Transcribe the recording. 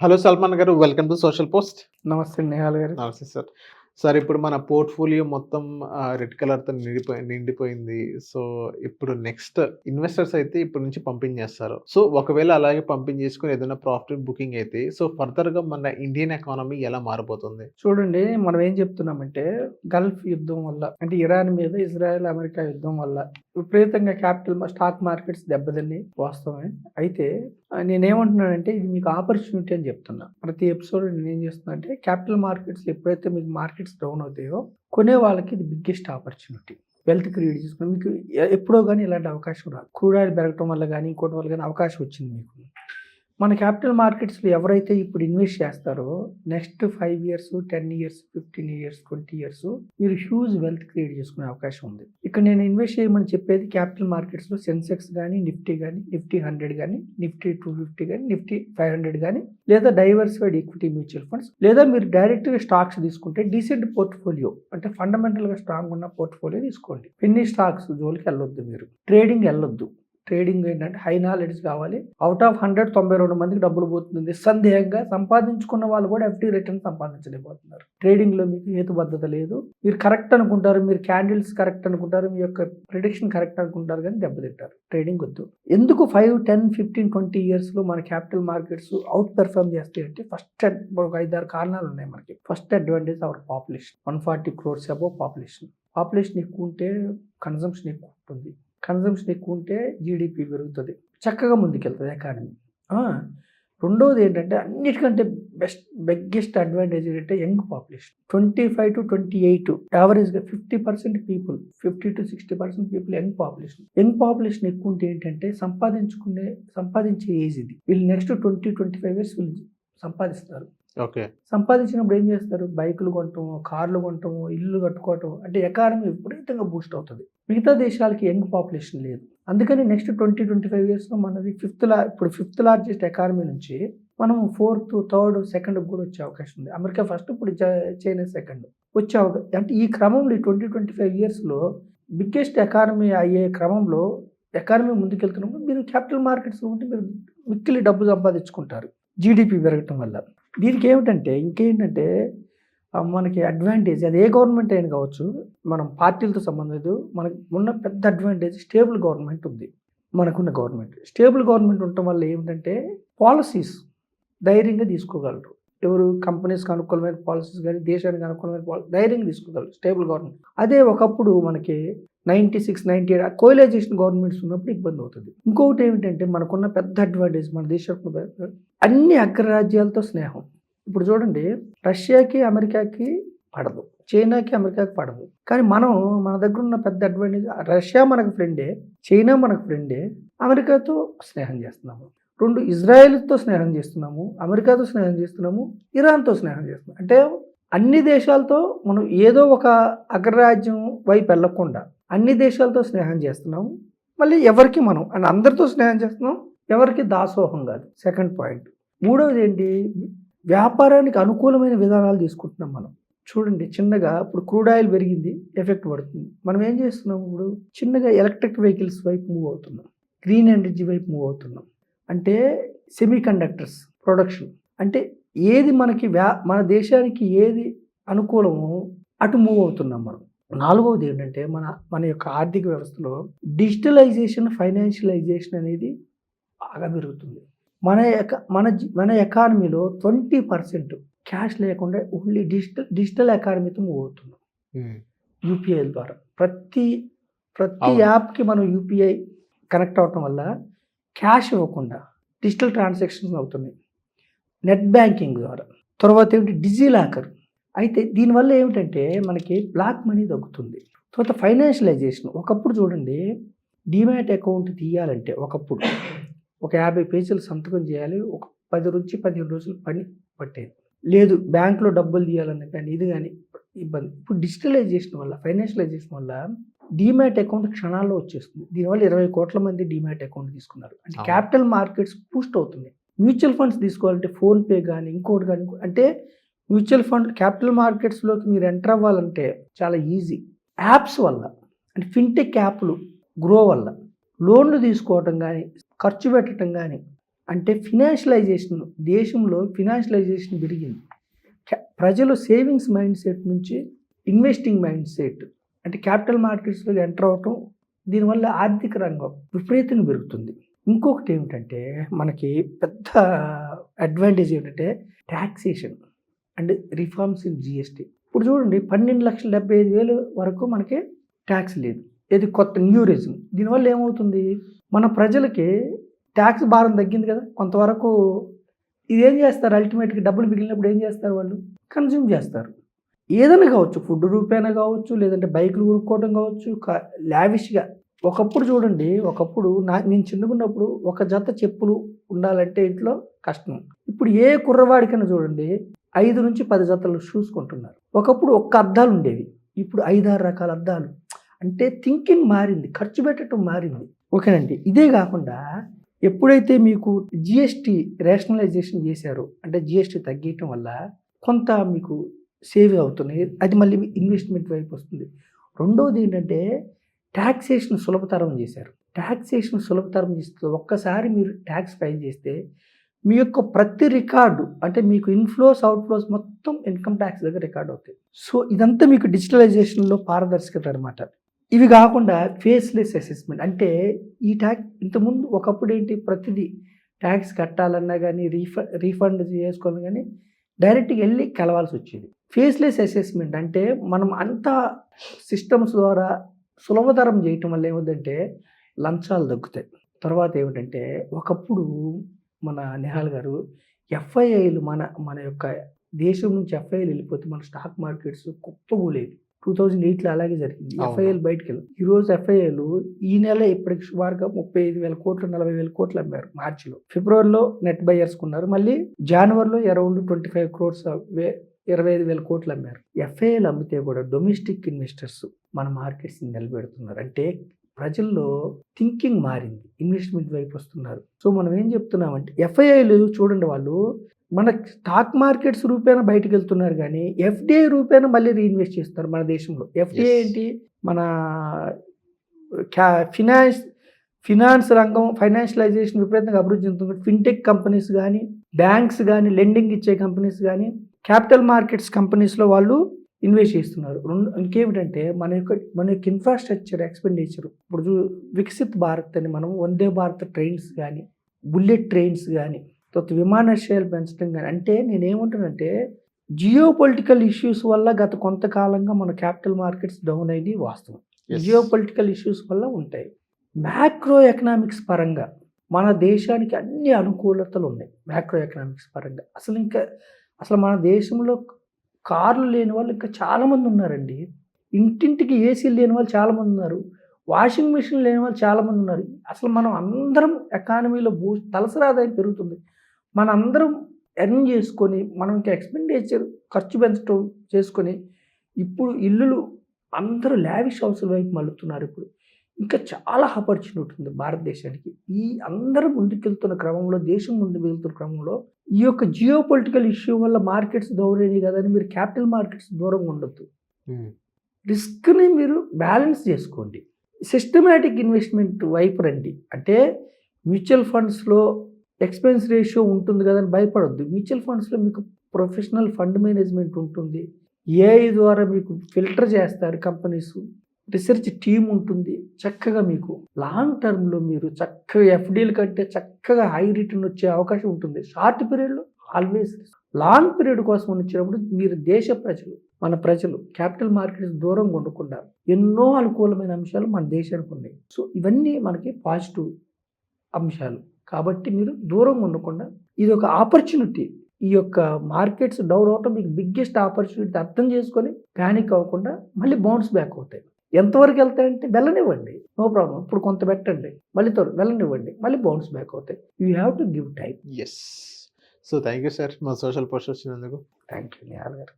Hello Salman గారు. Welcome to social post. నమస్తే నేహాల్ గారు. నమస్తే సార్. సార్ ఇప్పుడు మన పోర్ట్‌ఫోలియో మొత్తం రెడ్ కలర్‌తో నిండిపోయింది. సో, ఇప్పుడు నెక్స్ట్ ఇన్వెస్టర్స్ అయితే ఇప్పటి నుంచి పంపించేస్తారు. సో, ఒకవేళ అలాగే పంపించేసుకొని ఏదైనా ప్రాఫిట్ బుకింగ్ అయితే ఫర్దర్‌గా మన ఇండియన్ ఎకానమీ ఎలా మారబోతుంది? చూడండి, మనం ఏం చెప్తున్నామంటే గల్ఫ్ యుద్ధం వల్ల, అంటే ఇరాన్ మీద ఇజ్రాయెల్ అమెరికా యుద్ధం వల్ల విపరీతంగా స్టాక్ మార్కెట్స్ దెబ్బతిని వాస్తవమే. అయితే నేనేమంటున్నానంటే ఇది మీకు ఆపర్చునిటీ అని చెప్తున్నా. ప్రతి ఎపిసోడ్ నేనేం చేస్తున్నా అంటే క్యాపిటల్ మార్కెట్స్ ఎప్పుడైతే మీకు మార్కెట్స్ డౌన్ అవుతాయో కొనే వాళ్ళకి ఇది బిగ్గెస్ట్ ఆపర్చునిటీ. వెల్త్ క్రియేట్ చేసుకుని మీకు ఎప్పుడో కానీ ఇలాంటి అవకాశం రాదు. క్రూడ్ ఆయిల్ పెరగటం వల్ల కానీ ఇంకోటి వల్ల కానీ అవకాశం వచ్చింది మీకు. మన క్యాపిటల్ మార్కెట్స్లో ఎవరైతే ఇప్పుడు ఇన్వెస్ట్ చేస్తారో next 5 years 10 years 15 years 20 years మీరు హ్యూజ్ వెల్త్ క్రియేట్ చేసుకునే అవకాశం ఉంది. ఇక్కడ నేను ఇన్వెస్ట్ చేయమని చెప్పేది క్యాపిటల్ మార్కెట్స్లో సెన్సెక్స్ కానీ నిఫ్టీ 100 కానీ నిఫ్టీ 250 కానీ నిఫ్టీ 500 కానీ లేదా డైవర్సిఫైడ్ ఈక్విటీ మ్యూచువల్ ఫండ్స్ లేదా మీరు డైరెక్ట్గా స్టాక్స్ తీసుకుంటే డీసెంట్ పోర్ట్ఫోలియో అంటే ఫండమెంటల్గా స్ట్రాంగ్ ఉన్న పోర్ట్ఫోలియో తీసుకోండి. పెన్నీ స్టాక్స్ జోలికి వెళ్ళొద్దు, మీరు ట్రేడింగ్ వెళ్ళొద్దు. ట్రేడింగ్ ఏంటంటే హై నాలెడ్జ్ కావాలి. అవుట్ ఆఫ్ 100 92 మందికి డబ్బులు పోతుంది. నిస్సందేహంగా సంపాదించుకున్న వాళ్ళు కూడా ఎఫ్టీ రిటర్న్ సంపాదించలేకపోతున్నారు. ట్రేడింగ్లో మీకు హేతుబద్ధత లేదు. మీరు కరెక్ట్ అనుకుంటారు, మీరు క్యాండిల్స్ కరెక్ట్ అనుకుంటారు, మీ యొక్క ప్రిడిక్షన్ కరెక్ట్ అనుకుంటారు, కానీ దెబ్బతింటారు. ట్రేడింగ్ వద్దు. ఎందుకు 5 10 15 20 yearsలో మన క్యాపిటల్ మార్కెట్స్ అవుట్ పెర్ఫార్మ్ చేస్తాయి అంటే ఫస్ట్ ఒక 5-6 కారణాలు ఉన్నాయి మనకి. First advantage our population. 140 crores above population. Population ఎక్కువ ఉంటే కన్సంప్షన్ ఎక్కువ ఉంటుంది. కన్సంప్షన్ ఎక్కువ ఉంటే జీడిపి పెరుగుతుంది, చక్కగా ముందుకెళ్తుంది ఎకానమీ. రెండవది ఏంటంటే అన్నిటికంటే బిగ్గెస్ట్ అడ్వాంటేజ్ ఏంటంటే యంగ్ పాపులేషన్. 25 to 28 యావరేజ్గా 50% people, 50 to 60% people young population. Young population ఎక్కువ ఉంటే ఏంటంటే సంపాదించే ఏజ్ ఇది. వీళ్ళు నెక్స్ట్ 20-25 years వీళ్ళు సంపాదిస్తారు. ఓకే. సంపాదించినప్పుడు ఏం చేస్తారు? బైకులు కొనటం, కార్లు కొనటం, ఇల్లు కట్టుకోవటం, అంటే ఎకానమీ విపరీతంగా బూస్ట్ అవుతుంది. మిగతా దేశాలకి యంగ్ పాపులేషన్ లేదు. అందుకని నెక్స్ట్ 20-25 yearsలో మనది ఫిఫ్త్ లార్జెస్ట్ ఎకానమీ నుంచి మనం 4th 3rd 2nd కూడా వచ్చే అవకాశం ఉంది. అమెరికా ఫస్ట్, ఇప్పుడు చైనా సెకండ్ వచ్చే అవకాశం. అంటే ఈ క్రమంలో ఈ 20-25 yearsలో బిగ్గెస్ట్ ఎకానమీ అయ్యే క్రమంలో ఎకానమీ ముందుకెళ్తున్నప్పుడు మీరు క్యాపిటల్ మార్కెట్స్లో ఉంటే మీరు మిక్కిలి డబ్బు సంపాదించుకుంటారు జీడిపి పెరగటం వల్ల. దీనికి ఇంకేంటంటే మనకి అడ్వాంటేజ్, అది ఏ గవర్నమెంట్ అయినా కావచ్చు, మనం పార్టీలతో సంబంధం లేదు. మనకు ఉన్న పెద్ద అడ్వాంటేజ్ స్టేబుల్ గవర్నమెంట్ ఉంది. మనకున్న గవర్నమెంట్ స్టేబుల్ గవర్నమెంట్ ఉండటం వల్ల ఏమిటంటే పాలసీస్ ధైర్యంగా తీసుకోగలరు. ఎవరు? కంపెనీస్కి అనుకూలమైన పాలసీస్ కానీ దేశానికి అనుకూలమైన ధైర్యంగా తీసుకోగలరు స్టేబుల్ గవర్నమెంట్. అదే ఒకప్పుడు మనకి 96, 98 కోయలైజేషన్ గవర్నమెంట్స్ ఉన్నప్పుడు ఇబ్బంది అవుతుంది. ఇంకొకటి ఏమిటంటే మనకున్న పెద్ద అడ్వాంటేజ్, మన దేశంలో అన్ని అగ్రరాజ్యాలతో స్నేహం. ఇప్పుడు చూడండి, రష్యాకి అమెరికాకి పడదు, చైనాకి అమెరికాకి పడదు. కానీ మన దగ్గర ఉన్న పెద్ద అడ్వాంటేజ్, రష్యా మనకు ఫ్రెండే, చైనా మనకు ఫ్రెండే, అమెరికాతో స్నేహం చేస్తున్నాము. 2 ఇజ్రాయెల్తో స్నేహం చేస్తున్నాము, అమెరికాతో స్నేహం చేస్తున్నాము, ఇరాన్తో స్నేహం చేస్తున్నాము. అంటే అన్ని దేశాలతో మనం ఏదో ఒక అగ్రరాజ్యం వైపు వెళ్లకుండా అన్ని దేశాలతో స్నేహం చేస్తున్నాము. మళ్ళీ ఎవరికి మనం అండ్ అందరితో స్నేహం చేస్తున్నాం, ఎవరికి దాసోహం కాదు. Second point. మూడవది ఏంటి? వ్యాపారానికి అనుకూలమైన విధానాలు తీసుకుంటున్నాం మనం. చూడండి, చిన్నగా ఇప్పుడు క్రూడ్ ఆయిల్ పెరిగింది, ఎఫెక్ట్ పడుతుంది. మనం ఏం చేస్తున్నాం? ఇప్పుడు చిన్నగా ఎలక్ట్రిక్ వెహికల్స్ వైపు మూవ్ అవుతున్నాం, గ్రీన్ ఎనర్జీ వైపు మూవ్ అవుతున్నాం. అంటే సెమీ కండక్టర్స్ ప్రొడక్షన్, అంటే ఏది మనకి మన దేశానికి ఏది అనుకూలమో అటు మూవ్ అవుతున్నాం మనం. నాలుగవది ఏంటంటే మన యొక్క ఆర్థిక వ్యవస్థలో డిజిటలైజేషన్, ఫైనాన్షియలైజేషన్ అనేది బాగా పెరుగుతుంది. మన ఎకానమీలో 20% క్యాష్ లేకుండా ఓన్లీ డిజిటల్ ఎకానమీతో మూవ్ అవుతున్నాం. యూపీఐ ద్వారా ప్రతి యాప్కి మనం యూపీఐ కనెక్ట్ అవటం వల్ల క్యాష్ ఇవ్వకుండా డిజిటల్ ట్రాన్సాక్షన్స్ అవుతున్నాయి నెట్ బ్యాంకింగ్ ద్వారా. తర్వాత ఏమిటి? డిజిలాకర్. అయితే దీనివల్ల ఏమిటంటే మనకి బ్లాక్ మనీ తగ్గుతుంది. తర్వాత ఫైనాన్షియలైజేషన్. ఒకప్పుడు చూడండి, డిమాట్ అకౌంట్ తీయాలంటే ఒకప్పుడు ఒక 50 పేజీలు సంతకం చేయాలి, ఒక 10 నుంచి 15 రోజులు పని పట్టేది. లేదు బ్యాంకులో డబ్బులు తీయాలన్నా కానీ ఇది కానీ ఇబ్బంది. ఇప్పుడు డిజిటలైజేషన్ వల్ల, ఫైనాన్షియలైజేషన్ వల్ల డిమాట్ అకౌంట్ క్షణాల్లో వచ్చేస్తుంది. దీనివల్ల 20 కోట్ల మంది డిమాట్ అకౌంట్ తీసుకున్నారు. అంటే క్యాపిటల్ మార్కెట్స్ బూస్ట్ అవుతుంది. మ్యూచువల్ ఫండ్స్ తీసుకోవాలంటే ఫోన్పే కానీ ఇంకోటి కానీ, అంటే మ్యూచువల్ ఫండ్ క్యాపిటల్ మార్కెట్స్లోకి మీరు ఎంటర్ అవ్వాలంటే చాలా ఈజీ. యాప్స్ వల్ల, అంటే ఫిన్టెక్ యాప్లు గ్రో వల్ల లోన్లు తీసుకోవటం కానీ ఖర్చు పెట్టడం కానీ అంటే ఫినాన్షియలైజేషన్, దేశంలో ఫినాన్షియలైజేషన్ పెరిగింది. ప్రజలు సేవింగ్స్ మైండ్ సెట్ నుంచి ఇన్వెస్టింగ్ మైండ్ సెట్, అంటే క్యాపిటల్ మార్కెట్స్లో ఎంటర్ అవటం, దీనివల్ల ఆర్థిక రంగం విపరీతంగా పెరుగుతుంది. ఇంకొకటి ఏమిటంటే మనకి పెద్ద అడ్వాంటేజ్ ఏంటంటే taxation and reforms in GST. ఇప్పుడు చూడండి 12,75,000 వరకు మనకి ట్యాక్స్ లేదు. ఇది కొత్త న్యూ రెజ్యూమ్. దీనివల్ల ఏమవుతుంది, మన ప్రజలకి ట్యాక్స్ భారం తగ్గింది కదా కొంతవరకు. ఇదేం చేస్తారు, అల్టిమేట్గా డబ్బులు మిగిలినప్పుడు ఏం చేస్తారు, వాళ్ళు కన్జ్యూమ్ చేస్తారు. ఏదైనా కావచ్చు, ఫుడ్ రూపేనా కావచ్చు, లేదంటే బైకులు కొనుక్కోవడం కావచ్చు, లావిష్గా. ఒకప్పుడు చూడండి, నేను చిన్నగున్నప్పుడు ఒక జత చెప్పులు ఉండాలంటే ఇంట్లో కష్టం. ఇప్పుడు ఏ కుర్రవాడికైనా చూడండి 5 నుంచి 10 జతలు షూస్ కొంటున్నారు. ఒకప్పుడు ఒక్క అద్దాలు ఉండేవి, ఇప్పుడు 5-6 రకాల అద్దాలు. అంటే థింకింగ్ మారింది, ఖర్చు పెట్టడం మారింది. ఓకేనండి. ఇదే కాకుండా ఎప్పుడైతే మీకు జిఎస్టీ రేషనలైజేషన్ చేశారో, అంటే జిఎస్టీ తగ్గించడం వల్ల కొంత మీకు సేవ్ అవుతున్నాయి, అది మళ్ళీ ఇన్వెస్ట్మెంట్ వైపు వస్తుంది. రెండవది ఏంటంటే ట్యాక్సేషన్ సులభతరం చేశారు. ట్యాక్సేషన్ సులభతరం చేస్తే ఒక్కసారి మీరు ట్యాక్స్ ఫైల్ చేస్తే మీ యొక్క ప్రతి రికార్డు, అంటే మీకు ఇన్ఫ్లోస్ అవుట్ఫ్లోస్ మొత్తం ఇన్కమ్ ట్యాక్స్ దగ్గర రికార్డ్ అవుతాయి. సో ఇదంతా మీకు డిజిటలైజేషన్లో పారదర్శకత అనమాట. ఇవి కాకుండా ఫేస్లెస్ అసెస్మెంట్, అంటే ఈ ట్యాక్స్ ఇంతకుముందు ఒకప్పుడు ఏంటి, ప్రతిదీ ట్యాక్స్ కట్టాలన్నా కానీ రీఫండ్ చేసుకోవాలన్నా కానీ డైరెక్ట్గా వెళ్ళి కలవాల్సి వచ్చేది. ఫేస్లెస్ అసెస్మెంట్ అంటే మనం అంతా సిస్టమ్స్ ద్వారా సులభతరం చేయటం వల్ల ఏమిటంటే లంచాలు తగ్గుతాయి. తర్వాత ఏమిటంటే ఒకప్పుడు మన నిహాల్ గారు ఎఫ్ఐఐలు మన యొక్క దేశం నుంచి ఎఫ్ఐఐలు వెళ్ళిపోతే మన స్టాక్ మార్కెట్స్ కుప్పగూలేవి. 2008లో అలాగే జరిగింది. ఎఫ్ఐఐలు బయటకు వెళ్ళి ఈరోజు ఎఫ్ఐఐలు ఈ నెల ఇప్పటికి సుమారుగా 35,000 కోట్లు 40,000 కోట్లు అమ్మారు మార్చిలో. ఫిబ్రవరిలో నెట్ బయర్స్ కొన్నారు, మళ్ళీ జనవరిలో అరౌండ్ 25 crores 25,000 కోట్లు అమ్మారు. ఎఫ్ఐఐలు అమ్మితే కూడా డొమెస్టిక్ ఇన్వెస్టర్స్ మన మార్కెట్స్ని నిలబెడుతున్నారు. అంటే ప్రజల్లో థింకింగ్ మారింది, ఇన్వెస్ట్మెంట్ వైపు వస్తున్నారు. సో మనం ఏం చెప్తున్నామంటే ఎఫ్ఐఐలు చూడండి, వాళ్ళు మన స్టాక్ మార్కెట్స్ రూపేణ బయటకు వెళ్తున్నారు కానీ ఎఫ్డిఐ రూపేణ మళ్ళీ రీఇన్వెస్ట్ చేస్తారు మన దేశంలో. ఎఫ్డిఐ ఏంటి, మన ఫినాన్స్ రంగం ఫైనాన్షియలైజేషన్ విపరీతంగా అభివృద్ధి చెందుతుంది. ఫిన్టెక్ కంపెనీస్ కానీ, బ్యాంక్స్ కానీ, లెండింగ్ ఇచ్చే కంపెనీస్ కానీ, క్యాపిటల్ మార్కెట్స్ కంపెనీస్లో వాళ్ళు ఇన్వెస్ట్ చేస్తున్నారు. ఇంకేమిటంటే మన యొక్క ఇన్ఫ్రాస్ట్రక్చర్ ఎక్స్పెండిచర్. ఇప్పుడు వికసిత్ భారత్ అని మనం వందే భారత్ ట్రైన్స్ కానీ, బుల్లెట్ ట్రైన్స్ కానీ, తర్వాత విమానాశ్రయాలు పెంచడం కానీ. అంటే నేనేమంటానంటే జియో పొలిటికల్ ఇష్యూస్ వల్ల గత కొంతకాలంగా మన క్యాపిటల్ మార్కెట్స్ డౌన్ అయింది వాస్తవం. జియో పొలిటికల్ ఇష్యూస్ వల్ల ఉంటాయి. మ్యాక్రో ఎకనామిక్స్ పరంగా మన దేశానికి అన్ని అనుకూలతలు ఉన్నాయి. మ్యాక్రో ఎకనామిక్స్ పరంగా అసలు మన దేశంలో కార్లు లేని వాళ్ళు ఇంకా చాలామంది ఉన్నారండి. ఇంటింటికి ఏసీలు లేని వాళ్ళు చాలామంది ఉన్నారు. వాషింగ్ మిషన్ లేని వాళ్ళు చాలామంది ఉన్నారు. అసలు మనం అందరం ఎకానమీలో తలసరి ఆదాయం పెరుగుతుంది. మన అందరం ఎర్న్ చేసుకొని మనం ఇంకా ఎక్స్పెండిచర్ ఖర్చు పెంచడం చేసుకొని ఇప్పుడు ఇల్లులు అందరూ లావిష్ హౌస్ల వైపు మళ్ళుతున్నారు. ఇప్పుడు ఇంకా చాలా ఆపర్చునిటీ ఉంది భారతదేశానికి. ఈ అందరూ ముందుకెళ్తున్న క్రమంలో, దేశం ముందుకు వెళ్తున్న క్రమంలో ఈ యొక్క జియో పొలిటికల్ ఇష్యూ వల్ల మార్కెట్స్ దౌర్యని కదని మీరు క్యాపిటల్ మార్కెట్స్ దూరంగా ఉండొద్దు. రిస్క్ని మీరు బ్యాలెన్స్ చేసుకోండి. సిస్టమేటిక్ ఇన్వెస్ట్మెంట్ వైపు రండి. అంటే మ్యూచువల్ ఫండ్స్లో ఎక్స్పెన్స్ రేషియో ఉంటుంది కదని భయపడొద్దు. మ్యూచువల్ ఫండ్స్లో మీకు ప్రొఫెషనల్ ఫండ్ మేనేజ్మెంట్ ఉంటుంది. ఏఐ ద్వారా మీకు ఫిల్టర్ చేస్తారు కంపెనీస్. రీసెర్చ్ టీమ్ ఉంటుంది. చక్కగా మీకు లాంగ్ టర్మ్లో మీరు చక్కగా ఎఫ్డీల కంటే చక్కగా హై రిటర్న్ వచ్చే అవకాశం ఉంటుంది. షార్ట్ పీరియడ్లో ఆల్వేస్, లాంగ్ పీరియడ్ కోసం వచ్చినప్పుడు మీరు మన ప్రజలు క్యాపిటల్ మార్కెట్స్ దూరంగా ఉండకుండా ఎన్నో అనుకూలమైన అంశాలు మన దేశానికి ఉన్నాయి. సో ఇవన్నీ మనకి పాజిటివ్ అంశాలు. కాబట్టి మీరు దూరంగా ఉండకుండా ఇది ఒక ఆపర్చునిటీ. ఈ యొక్క మార్కెట్స్ డౌన్ అవటం మీకు బిగ్గెస్ట్ ఆపర్చునిటీ అర్థం చేసుకొని ప్యానిక్ అవ్వకుండా మళ్ళీ బౌన్స్ బ్యాక్ అవుతాయి. ఎంతవరకు వెళ్తాయంటే వెళ్ళనివ్వండి, నో ప్రాబ్లం. ఇప్పుడు కొంత పెట్టండి, మళ్ళీ వెళ్ళనివ్వండి, మళ్ళీ బౌన్స్ బ్యాక్ అవుతాయి. You have to give time. Yes. So thank you sir మా సోషల్ పోస్ట్ వచ్చినందుకు. థ్యాంక్ యూ నిహాల్ గారు.